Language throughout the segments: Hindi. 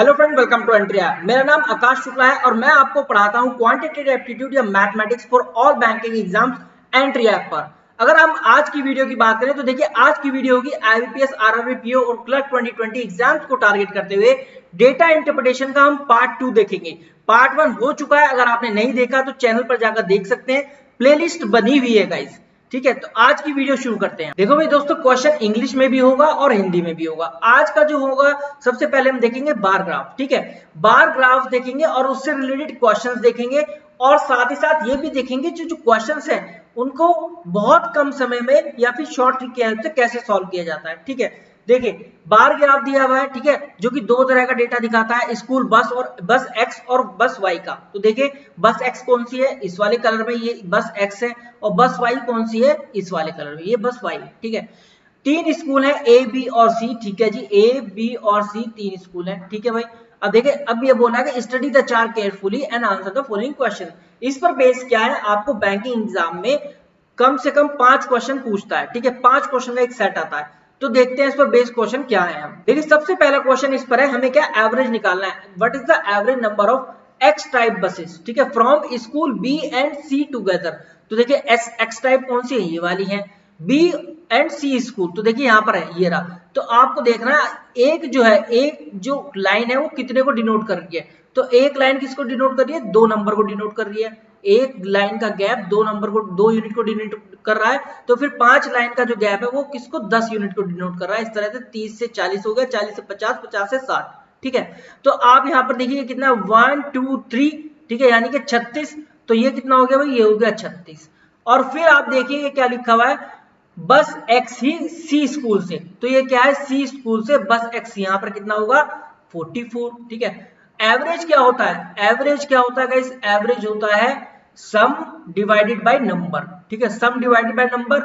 Hello friend, welcome to entry app. मेरा नाम आकाश शुक्ला है और मैं आपको पढ़ाता हूं क्वांटिटेटिव एप्टीट्यूड या mathematics for all banking exams entry app पर। अगर हम आज की वीडियो की बात करें तो देखिए, आज की वीडियो होगी आईबीपीएस, आरआरबी, पीओ और क्लर्क 2020 एग्जाम्स को टारगेट करते हुए डेटा इंटरप्रिटेशन का हम पार्ट 2 देखेंगे। पार्ट 1 हो चुका है, अगर आपने नहीं देखा तो चैनल पर जाकर देख सकते हैं, प्लेलिस्ट बनी हुई है गाइस। ठीक है, तो आज की वीडियो शुरू करते हैं। देखो भाई दोस्तों, क्वेश्चन इंग्लिश में भी होगा और हिंदी में भी होगा। आज का जो होगा, सबसे पहले हम देखेंगे बार ग्राफ। ठीक है, बार ग्राफ देखेंगे और उससे रिलेटेड क्वेश्चंस देखेंगे और साथ ही साथ ये भी देखेंगे जो क्वेश्चंस हैं उनको बहुत कम समय में या फिर शॉर्ट ट्रिक की हेल्प से कैसे सॉल्व किया जाता है। ठीक है, देखिए बार ग्राफ दिया हुआ है, ठीक है, जो कि दो तरह का डेटा दिखाता है, स्कूल बस और बस एक्स और बस वाई का। तो देखिए बस एक्स कौन सी है, इस वाले कलर में ये बस एक्स है, और बस वाई कौन सी है, इस वाले कलर में ये बस वाई। ठीक है, तीन स्कूल है ए बी और सी। ठीक है जी, ए बी और सी तीन स्कूल है। ठीक है भाई, अब देखिए, अब ये बोला है कि study the chart carefully and answer the following question. इस पर बेस क्या है, आपको बैंकिंग एग्जाम में कम से कम 5 क्वेश्चन पूछता है। ठीक है, 5 क्वेश्चन का एक सेट आता है। तो देखते हैं इस पर बेस क्वेश्चन क्या है। हम देखिए, सबसे पहला क्वेश्चन इस पर है, हमें क्या एवरेज निकालना है। What is the average number of x type buses, ठीक है, from school B and C together. तो देखिए एक्स टाइप कौन सी है, ये वाली है, बी एंड सी स्कूल। तो देखिए यहाँ पर है, ये रहा। तो आपको देखना है एक जो है, एक जो लाइन है वो कितने को डिनोट कर रही है। तो एक लाइन किसको डिनोट कर रही है, 2 नंबर को डिनोट कर रही है। एक लाइन का गैप 2 नंबर को, 2 यूनिट को डिनोट कर रहा है। तो फिर 5 लाइन का जो गैप है वो किसको, 10 यूनिट को डिनोट कर रहा है। इस तरह से 30 से 40 हो गया, 40 से 50, 50 से 60। ठीक है, तो आप यहाँ पर देखिए कितना 1 2 3, ठीक है, यानी कि 36। तो ये कितना हो गया भाई, ये हो गया 36। और फिर आप देखिए ये क्या लिखा हुआ है, बस एक्स ही सी स्कूल से। तो ये क्या है, सी स्कूल से बस एक्स, यहाँ पर कितना होगा 44। ठीक है, एवरेज क्या होता है, एवरेज क्या होता है गाइस, एवरेज होता है सम डिवाइडेड बाय नंबर। ठीक है, सम डिवाइडेड बाय नंबर।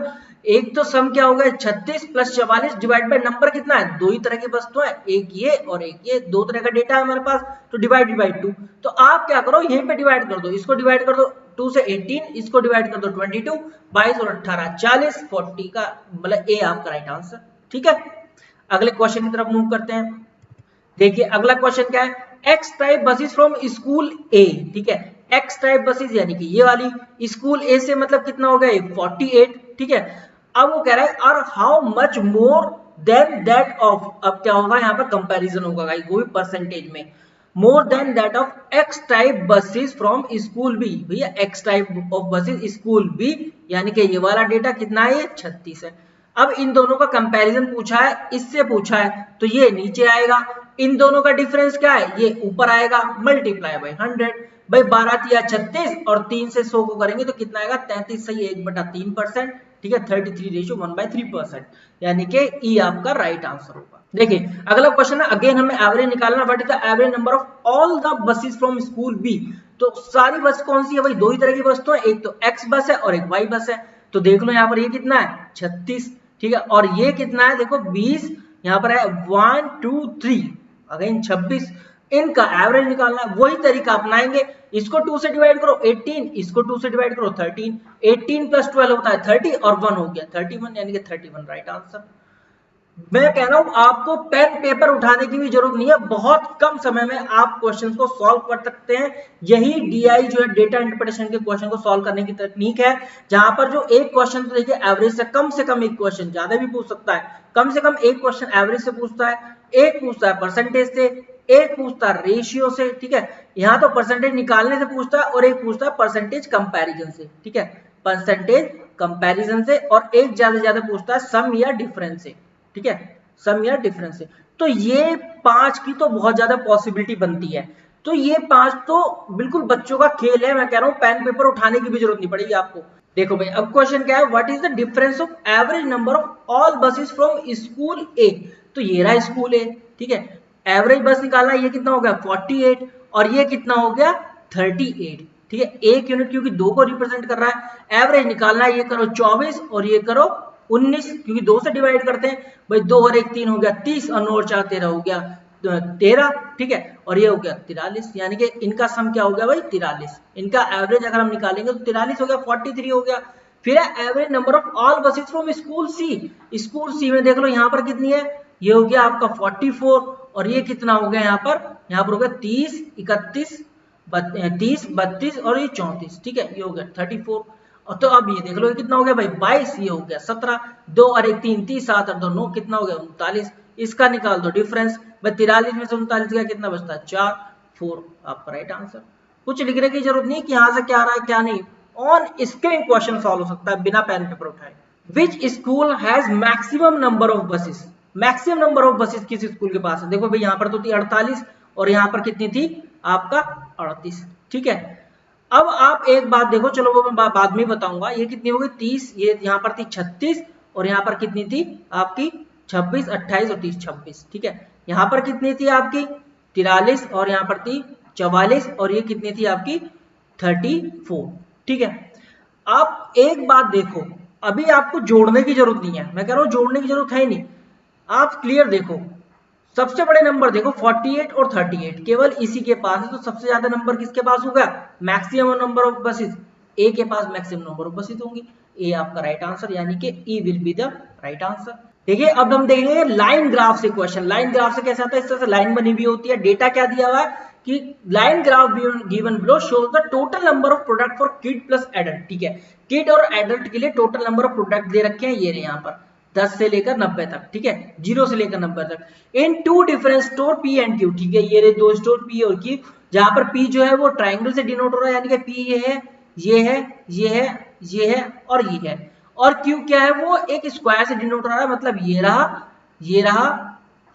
एक तो सम क्या होगा 36 प्लस 44 डिवाइड बाय नंबर कितना है, दो ही तरह की वस्तु है, एक ये और एक ये, दो तरह का डेटा है हमारे पास, तो डिवाइडेड बाय 2। तो आप क्या करो, यहीं पे डिवाइड कर दो, इसको डिवाइड कर दो 2 से 18, इसको डिवाइड कर दो 22, 22 और 18 40, 40 का मतलब ए आपका राइट आंसर। ठीक है, अगले क्वेश्चन की तरफ मूव करते हैं। देखिए अगला क्वेश्चन क्या है, X type buses from school A. ठीक है, एक्स टाइप बसेस यानी कि ये वाली, स्कूल ए से मतलब कितना हो गया 48। ठीक है, अब वो कह रहा है और how much more than that of, अब क्या होगा यहाँ पर कंपैरिजन होगा गाइस, वो भी परसेंटेज में, more than that of x type buses from school B. भैया X type of buses school B यानी कि ये वाला डेटा कितना है, ये 36 है। अब इन दोनों का कंपैरिजन पूछा है, इससे पूछा है, तो ये नीचे आएगा। इन दोनों का डिफरेंस क्या है, ये ऊपर आएगा, मल्टीप्लाई बाय 100। भाई 12 या 36 और 3 से 100 को करेंगे तो कितना आएगा, 33 सही 1/3%। ठीक है, 33 रेशियो 1/3%, यानी कि ई आपका राइट आंसर होगा। देखिए अगला क्वेश्चन है, अगेन हमें एवरेज निकालना। What is the average number of all the buses from school B. तो सारी बस कौन सी है भाई, दो ही तरह की बस तो है, एक तो एक्स बस है और एक वाई बस है। तो देख लो यहाँ पर ये कितना है 36। ठीक है, और ये कितना है देखो 20, यहाँ पर है 1 2 3 अगेन 26। इनका एवरेज निकालना है, वही तरीका अपनाएंगे। इसको 2 से डिवाइड करो 18, इसको 2 से डिवाइड करो 13, 18 प्लस 12 होता है 30 और 1 हो गया 31, यानी कि 31 राइट आंसर। मैं कह रहा हूं आपको पेन पेपर उठाने की भी जरूरत नहीं है, बहुत कम समय में आप क्वेश्चंस को सॉल्व कर सकते हैं। यही डीआई जो है डेटा इंटरप्रिटेशन के क्वेश्चन को सॉल्व करने की तकनीक है, जहां पर जो एक क्वेश्चन तो देखिए एवरेज से कम एक क्वेश्चन ज्यादा भी पूछ सकता है, कम से कम एक क्वेश्चन एवरेज से पूछता है, एक पूछता है परसेंटेज से, एक पूछता है रेशियो से। ठीक है, यहाँ तो परसेंटेज निकालने से पूछता है और एक पूछता है परसेंटेज कंपैरिजन से। ठीक है, परसेंटेज कंपैरिजन से, और एक ज्यादा पूछता है सम या डिफरेंस से। ठीक है, सम या डिफरेंस है। तो ये 5 की तो बहुत ज्यादा पॉसिबिलिटी बनती है। तो ये 5 तो बिल्कुल बच्चों का खेल है, मैं कह रहा हूं पेन पेपर उठाने की भी जरूरत नहीं पड़ेगी आपको। देखो भाई अब क्वेश्चन क्या है, what is the difference of average number of all buses from school A. तो ये रहा स्कूल ए। ठीक है, एवरेज बस निकालना, ये कितना हो गया 48 और ये कितना हो गया 38। ठीक है, एक यूनिट क्योंकि 2 को रिप्रेजेंट कर रहा है। एवरेज निकालना है, ये करो 24 और ये करो 19, क्योंकि 2 से डिवाइड करते हैं भाई, 2 और 1 3 हो गया 30 और 9 और 4 13 हो गया 13। ठीक है, और ये हो गया 43, यानी कि इनका सम क्या हो गया भाई 43। इनका एवरेज अगर हम निकालेंगे तो 43 हो गया, 43 हो गया। फिर है average number of all buses from school C. School C में देख लो यहाँ पर कितनी है, ये हो गया आपका 44 और ये कितना हो गया यहाँ पर यहाँ पर हो गया 30, 31, 30, 32 और ये 34, ठीक है, ये हो गया 34। और तो अब ये देख लो ये कितना हो गया भाई 22, ये हो गया 17, 2 और 1 3, 30, 7 और 2 9, कितना हो गया 39। इसका निकाल दो डिफरेंस भाई, 43 में से 39 का कितना बचता है 4, 4 आपका राइट आंसर। कुछ लिखने की जरूरत नहीं कि यहाँ से क्या आ रहा है क्या नहीं, ऑन स्क्रीन क्वेश्चन सॉल्व हो सकता है बिना पेन पेपर उठाए। Which school has maximum number of buses, maximum number of buses किस स्कूल के पास है, देखो भाई यहाँ पर तो थी 48 और यहाँ पर कितनी थी आपका 38, ठीक है। अब आप एक बात देखो, चलो वो मैं बाद में बताऊंगा, ये कितनी हो गई 30, ये यहाँ पर थी 36 और यहाँ पर कितनी थी आपकी 26, 28 और 30 26, ठीक है। यहाँ पर कितनी थी आपकी 43 और यहाँ पर थी 44 और ये कितनी थी आपकी 34, ठीक है। आप एक बात देखो, अभी आपको जोड़ने की जरूरत नहीं है, मैं कह रहा हूं जोड़ने की जरूरत है ही नहीं, आप क्लियर देखो, सबसे बड़े नंबर देखो 48 और 38 केवल इसी के पास है, तो सबसे ज्यादा नंबर किसके पास होगा, maximum number of buses, A के पास मैक्सिमम नंबर ऑफ बसेस होंगी, ए आपका राइट आंसर, यानी कि E will be the right answer. देखिए अब हम देखेंगे लाइन ग्राफ से क्वेश्चन, लाइन ग्राफ से कैसे आता है, इस तरह से लाइन बनी हुई होती है, डेटा क्या दिया हुआ है कि line graph given below shows the total number of product for kid plus adult, ठीक है। किड और एडल्ट के लिए टोटल नंबर ऑफ प्रोडक्ट दे रखे हैं, ये रहे यहाँ पर 10 से लेकर 90 तक, ठीक है, 0 से लेकर 90 तक, in two different store P and Q, ठीक है, ये रहे दो स्टोर पी और क्यू, जहां पर पी जो है वो ट्राइंगल से डिनोट हो रहा है, यानी कि पी ये है, ये है, ये है, ये है और ये है, और क्यू क्या है वो एक स्क्वायर से डिनोट हो रहा है, मतलब ये रहा, ये रहा,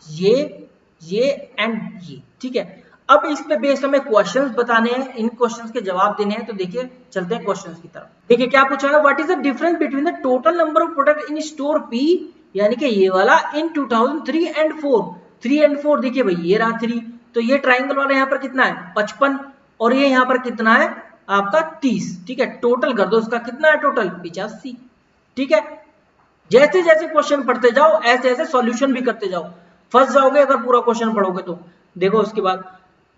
ये एंड ये, ठीक है। अब इस पे बेस्ड हमें क्वेश्चंस बताने हैं, इन क्वेश्चंस के जवाब देने हैं, तो देखिए चलते हैं क्वेश्चंस की तरफ। देखिए क्या पूछा है, what is the difference between the total number of product in store P, यानी कि ये वाला इन 2003 एंड 4, 3 एंड 4, देखिए भाई ये रहा 3, तो ये ट्राइंगल वाला यहाँ पर कितना है 55 और ये यहाँ पर कितना है आपका 30, ठीक है, टोटल कर दो इसका कितना है टोटल 85, ठीक है। जैसे जैसे क्वेश्चन पढ़ते जाओ ऐसे ऐसे सॉल्यूशन भी करते जाओ, फंस जाओगे अगर पूरा क्वेश्चन पढ़ोगे तो। देखो उसके बाद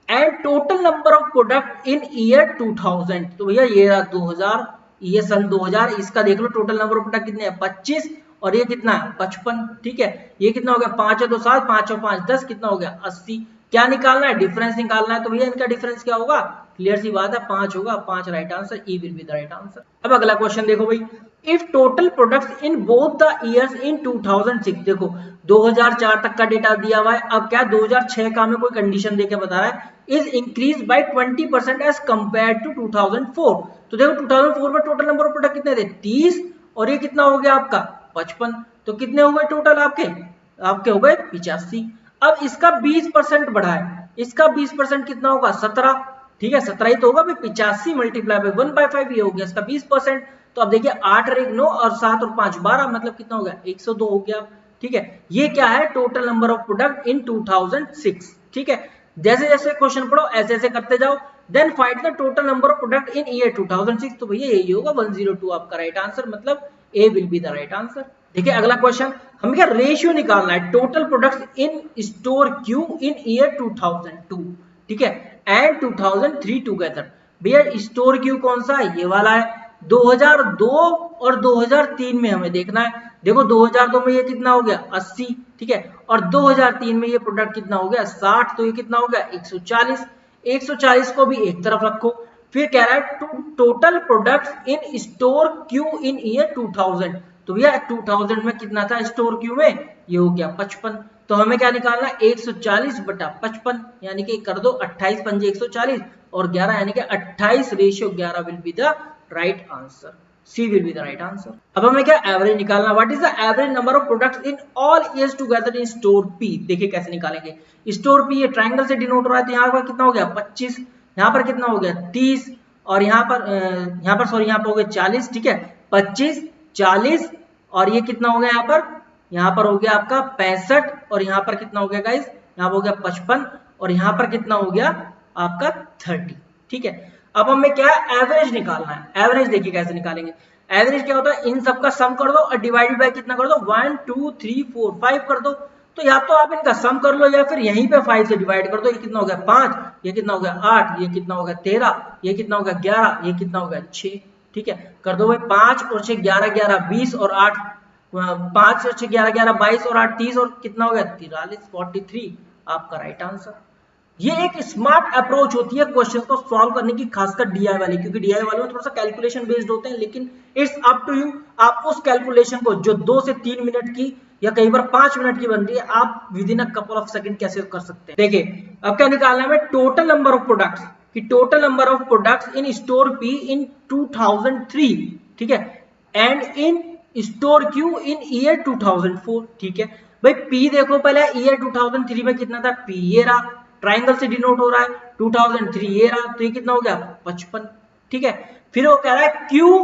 and total number of product in year 2000, तो भैया ये रहा 2000, ये सन 2000, इसका देख लो टोटल नंबर ऑफ प्रोडक्ट कितने हैं 25 और ये कितना है 55, ठीक है। ये कितना हो गया 5 और 2 7, 5 और 5 10, कितना हो गया 80। क्या निकालना है डिफरेंस निकालना है, तो भैया इनका डिफरेंस क्या होगा, क्लियर सी बात है 5 होगा, 5 right answer, E will be the right answer. अब अगला क्वेश्चन देखो भाई, if total products in both the years in 2006, देखो 2004 तक का डेटा दिया हुआ है, अब क्या 2006 का हमें कोई कंडीशन देके बता रहा है, is increase by 20% as compare to 2004, तो देखो 2004 में टोटल नंबर ऑफ प्रोडक्ट कितने थे 30 और ये कितना हो गया आपका 55, तो कितने हो गए टोटल आपके हो गए 85। अब इसका 20% बढ़ा है, इसका 20% कितना होगा 17, ठीक है 17 ही तो होगा भाई, 85 मल्टीप्लाई बाय 1/5 ये हो गया इसका 20%। तो अब देखिए 8 और 1 9 और 7 और 5 12, मतलब कितना हो गया 102 हो गया, ठीक है। ये क्या है टोटल नंबर ऑफ प्रोडक्ट इन 2006, ठीक है। जैसे जैसे क्वेश्चन पढ़ो ऐसे ऐसे करते जाओ, then find the total number of product in year 2006, तो भैया यही होगा 102 आपका राइट आंसर, मतलब A will be the right answer. देखिए अगला क्वेश्चन, हमें क्या रेशियो निकालना है total products in store Q in year 2002, ठीक है, एंड 2003 टुगेदर। भैया स्टोर क्यू कौन सा है, ये वाला है, 2002 और 2003 में हमें देखना है। देखो 2002 में ये कितना हो गया 80, ठीक है, और 2003 में ये प्रोडक्ट कितना हो गया 60, तो ये कितना हो गया 140, 140 को भी एक तरफ रखो। फिर कह रहा है total products in store Q in year 2000, तो भैया 2000 में कितना था स्टोर क्यू में, ये हो गया 55, तो हमें क्या निकालना 140 बटा 55, यानी कि कर दो 28 पंजे 140 और 11 यानी कि 28 ratio 11 will be the right answer, C will be the right answer. अब हमें क्या एवरेज निकालना, what is the average number of products in all years together in store P. देखिए कैसे निकालेंगे, स्टोर पी ये ट्रायंगल से डिनोट हो रहा है, तो यहाँ पर कितना हो गया 25, यहाँ पर कितना हो गया 30 और यहाँ पर सॉरी यहाँ पर हो गया 40, ठीक है, 25 40 और ये कितना हो गया यहाँ पर हो गया आपका 65 और यहाँ पर कितना हो गया गाइस, यहाँ पर हो गया 55 और यहाँ पर कितना हो गया आपका 30, ठीक है। अब हमें क्या एवरेज निकालना है, एवरेज देखिए कैसे निकालेंगे, एवरेज क्या होता है इन सबका सम कर दो और डिवाइडेड बाय कितना कर दो 1 2 3 4 5 कर दो, तो या तो आप इनका सम कर लो या फिर यहीं पे 5 से डिवाइड कर दो, ये कितना हो गया 5, ये कितना हो गया 8, ये कितना हो गया 13, ये कितना हो गया 11, ये कितना हो गया 6, ठीक है, कर दो भाई 5 और 6 11 11 20 और 8 5 और 6 11 11 22 और 8 30 और कितना हो गया 43 43 आपका राइट आंसर। ये एक स्मार्ट अप्रोच होती है क्वेश्चन को सॉल्व करने की, खासकर डीआई वाली, क्योंकि डीआई वाले में थोड़ा सा कैलकुलेशन बेस्ड होते हैं, लेकिन इट्स अप टू यू, आप उस कैलकुलेशन को जो 2 से 3 मिनट की या कई बार 5 मिनट की बन रही है, आप within a couple of second कैसे कर सकते हैं। देखिए अब क्या निकालना है, टोटल नंबर ऑफ प्रोडक्ट्स, कि total number of products in store P in 2003, ठीक है, and in store Q in year 2004, ठीक है। भाई पी देखो पहले ईयर 2003 में कितना था, पी ये रहा, ट्राइंगल से डिनोट हो रहा है, 2003 ये रहा, तो ये कितना हो गया 55, ठीक है। फिर वो कह रहा है क्यू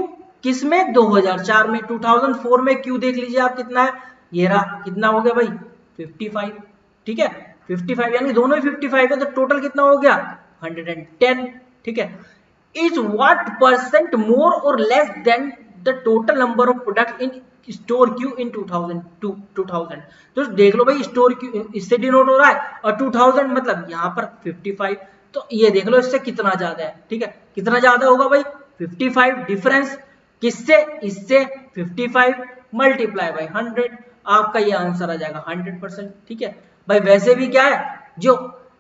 किसमें, 2004 में, 2004 में क्यू देख लीजिए आप कितना है, ये रहा, कितना हो गया भाई 55, ठीक है, 55 यानी दोनों ही 55 है, तो टोटल कितना हो गया 110, ठीक है। इज व्हाट परसेंट मोर और less than the total number of product in store Q in 2000, तो देख लो भाई स्टोर क्यू इससे डिनोट हो रहा है, और 2000 मतलब यहाँ पर 55, तो ये देख लो इससे कितना ज्यादा है, ठीक है, कितना ज्यादा होगा भाई 55, डिफरेंस किससे, इससे 55 मल्टीप्लाई बाय 100, आपका ये आंसर आ जाएगा 100%, ठीक है। भाई वैसे भी क्या है, जो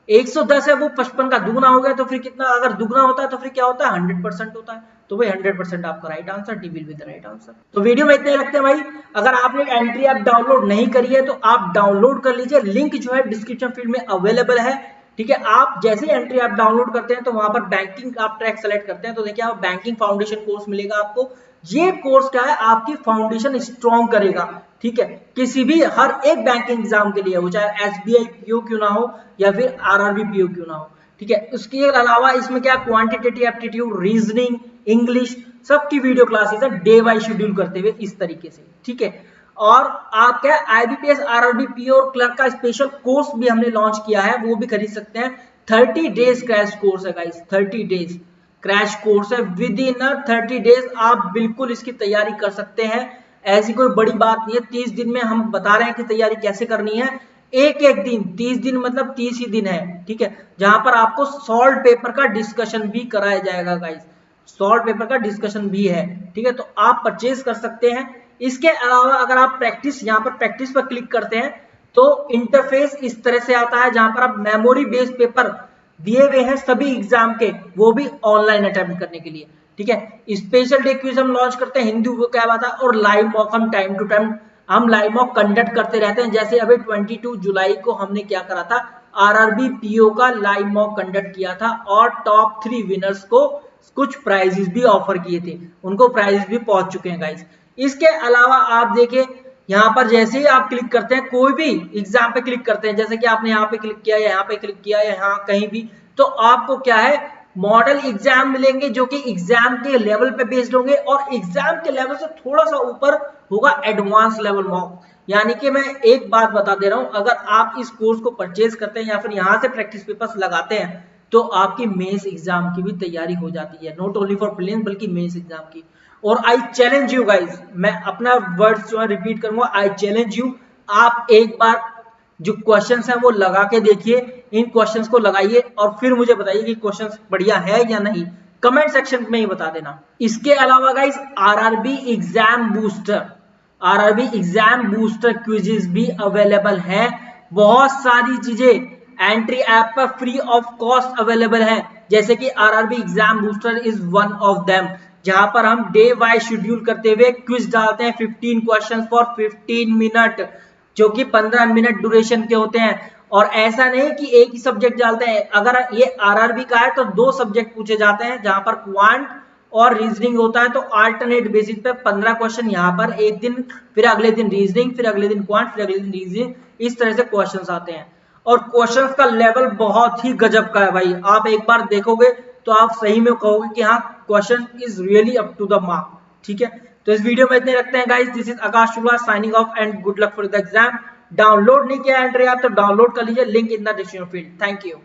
110 है वो 55 का दुगना हो गया, तो फिर कितना, अगर दुगना होता है तो फिर क्या होता है 100% होता है, तो भाई 100% आपका right answer, D will be the right answer. तो वीडियो में इतने रखते हैं भाई, अगर आपने एंट्री ऐप डाउनलोड नहीं करी है तो आप डाउनलोड कर लीजिए, लिंक जो है डिस्क्रिप्शन फील्ड में अवेलेबल है, ठीक है। आप जैसे ही एंट्री ऐप डाउनलोड करते हैं तो वहां पर बैंकिंग आप ट्रैक सेलेक्ट करते हैं, तो देखिए आप बैंकिंग फाउंडेशन कोर्स मिलेगा आपको, ये कोर्स क्या है, आपकी फाउंडेशन स्ट्रॉन्ग करेगा, ठीक है, किसी भी हर एक बैंकिंग एग्जाम के लिए, वो चाहे एसबीआई पीओ क्यों ना हो या फिर आरआरबी पीओ क्यों ना हो, ठीक है। उसके अलावा इसमें क्या क्वांटिटेटिव एप्टीट्यूड, रीजनिंग, इंग्लिश, सबकी वीडियो क्लासेस है डे वाइज शेड्यूल करते हुए इस तरीके से, ठीक है। और आप क्या आईबीपीएस आरआरबी पीओ और क्लर्क का स्पेशल कोर्स भी हमने लॉन्च किया है, वो भी खरीद सकते हैं, 30 डेज क्रैश कोर्स है गाइस, 30 डेज क्रैश कोर्स है, विद इन 30 डेज आप बिल्कुल इसकी तैयारी कर सकते हैं, ऐसी कोई बड़ी बात नहीं है। 30 दिन में हम बता रहे हैं कि तैयारी कैसे करनी है, एक एक दिन, 30 दिन मतलब 30 ही दिन है, ठीक है, जहां पर आपको सॉल्व पेपर का डिस्कशन भी कराया जाएगा गाइस, सॉल्व पेपर का डिस्कशन भी है, ठीक है, तो आप परचेज कर सकते हैं। इसके अलावा अगर आप प्रैक्टिस, यहाँ पर प्रैक्टिस पर क्लिक करते हैं तो इंटरफेस इस तरह से आता है, जहां पर आप मेमोरी बेस्ड पेपर दिए हुए हैं सभी एग्जाम के, वो भी ऑनलाइन अटेम्प्ट करने के लिए, ठीक है। स्पेशल डे क्विज हम लॉन्च करते हैं, हिंदी वो क्या बात है, और लाइव मॉक हम टाइम टू टाइम हम लाइव मॉक कंडक्ट करते रहते हैं, जैसे अभी 22 जुलाई को हमने क्या करा था, आरआरबी पीओ का लाइव मॉक कंडक्ट किया था, और टॉप 3 विनर्स को कुछ प्राइजेस भी ऑफर किए थे, उनको प्राइजेस भी पहुंच चुके हैं गाइस। इसके अलावा आप देखिए यहाँ पर जैसे ही आप क्लिक करते हैं, कोई भी एग्जाम पे क्लिक करते हैं, जैसे कि आपने यहाँ पे क्लिक किया या यहाँ पे क्लिक किया या यहाँ कहीं भी, तो आपको क्या है, मॉडल एग्जाम मिलेंगे जो कि एग्जाम के लेवल पे बेस्ड होंगे, और एग्जाम के लेवल से थोड़ा सा ऊपर होगा एडवांस लेवल मॉक। यानी कि मैं एक बात बता दे रहा हूं, अगर आप इस कोर्स को परचेज करते हैं या फिर यहाँ से प्रैक्टिस पेपर्स लगाते हैं, तो आपकी मेंस एग्जाम की भी तैयारी हो जाती है, नॉट ओनली फॉर प्रीलिम्स बल्कि मेंस एग्जाम की। और आई चैलेंज यू गाइज, मैं अपना वर्ड्स जो है रिपीट करूंगा, आई चैलेंज यू, आप एक बार जो क्वेश्चंस हैं वो लगा के देखिए, इन क्वेश्चंस को लगाइए और फिर मुझे बताइए कि क्वेश्चंस बढ़िया है या नहीं, कमेंट सेक्शन में ही बता देना। इसके अलावा guys RRB exam booster, RRB exam booster quizzes भी अवेलेबल है, बहुत सारी चीजें एंट्री ऐप पर फ्री ऑफ कॉस्ट अवेलेबल है, जैसे कि RRB exam booster is one of them, जहां पर हम डे वाइज शेड्यूल करते हुए क्विज डालते हैं, 15 क्वेश्चन फॉर 15 मिनट, जो कि 15 मिनट ड्यूरेशन के होते हैं। और ऐसा नहीं कि एक ही सब्जेक्ट डालते हैं, अगर ये आरआरबी का है तो 2 सब्जेक्ट पूछे जाते हैं, जहां पर क्वांट और रीजनिंग होता है, तो अल्टरनेट बेसिस पे 15 क्वेश्चन यहाँ पर एक दिन, फिर अगले दिन रीजनिंग, फिर अगले दिन क्वांट, फिर अगले दिन रीजनिंग, इस तरह से क्वेश्चंस आते हैं। और क्वेश्चंस का लेवल बहुत ही गजब का है भाई, आप एक बार देखोगे तो आप सही में कहोगे कि हाँ question is really up to the mark, ठीक है। तो इस वीडियो में इतने रखते हैं guys, this is Akash Shukla signing off and good luck for the exam. Download नहीं किया एंट्री ऐप तो डाउनलोड कर लीजिए, link in the description field. Thank you.